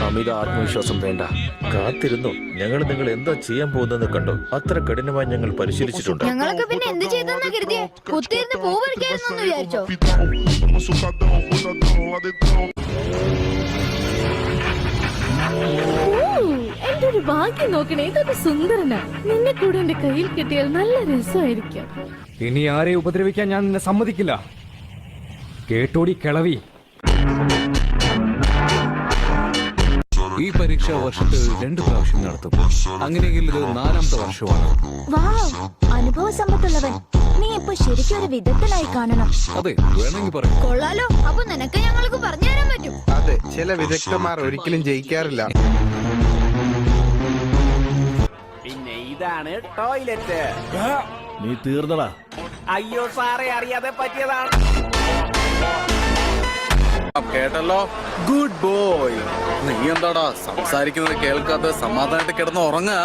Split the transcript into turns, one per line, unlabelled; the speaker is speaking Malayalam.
അമിത ആത്മവിശ്വാസം വേണ്ട. കാത്തിരുന്നു. ഞങ്ങൾ നിങ്ങൾ എന്താ ചെയ്യാൻ പോകുന്നതെന്ന് കണ്ടോ? അത്ര കഠിനമായി ഞങ്ങൾ പരിശീലിച്ചിട്ടുണ്ട്.
ഞങ്ങളൊക്കെ പിന്നെ എന്ത് ചെയ്തെന്നാ കരുതിയേ? കുത്തിയിരുന്ന് പൂ പറിക്കായിരുന്നു വിചാരിച്ചോ?
എന്റെ ഒരു ഭാഗ്യം നോക്കണേ, ഇതൊരു സുന്ദരനാ. നിന്നെ കൂടെ എന്റെ കയ്യിൽ കിട്ടിയാൽ നല്ല രസമായിരിക്കും.
ഇനി ആരെ ഉപദ്രവിക്കാൻ ഞാൻ നിന്നെ സമ്മതിക്കില്ല. കേട്ടോടി കിളവി.
ഈ പരീക്ഷ വർഷത്തിൽ 2 പ്രാവശ്യം നടത്തും. അങ്ങനെയെങ്കിൽ ഇത് 4ാമത്തെ വർഷമാണ്.
അനുഭവ സമ്പത്തുള്ളവൻ. നീ ഇപ്പൊ ശരിക്കും ഒരു വിദഗ്ധനായി കാണണം.
അതെ, വേണമെങ്കിൽ പറയാം.
കൊള്ളാലോ. അപ്പൊ നിനക്ക് ഞങ്ങൾക്ക് പറഞ്ഞു തരാൻ പറ്റും.
അതെ, ചില വിദഗ്ധന്മാർ ഒരിക്കലും ജയിക്കാറില്ല.
പിന്നെ ഇതാണ് ടോയ്ലറ്റ്.
നീ തീർന്നടാ.
അയ്യോ സാറേ, അറിയാതെ പറ്റിയതാണ്.
കേട്ടല്ലോ, ഗുഡ് ബോയ്. നീ എന്താടാ സംസാരിക്കുന്നത് കേൾക്കാതെ സമാധാനമായിട്ട് കിടന്ന് ഉറങ്ങാ?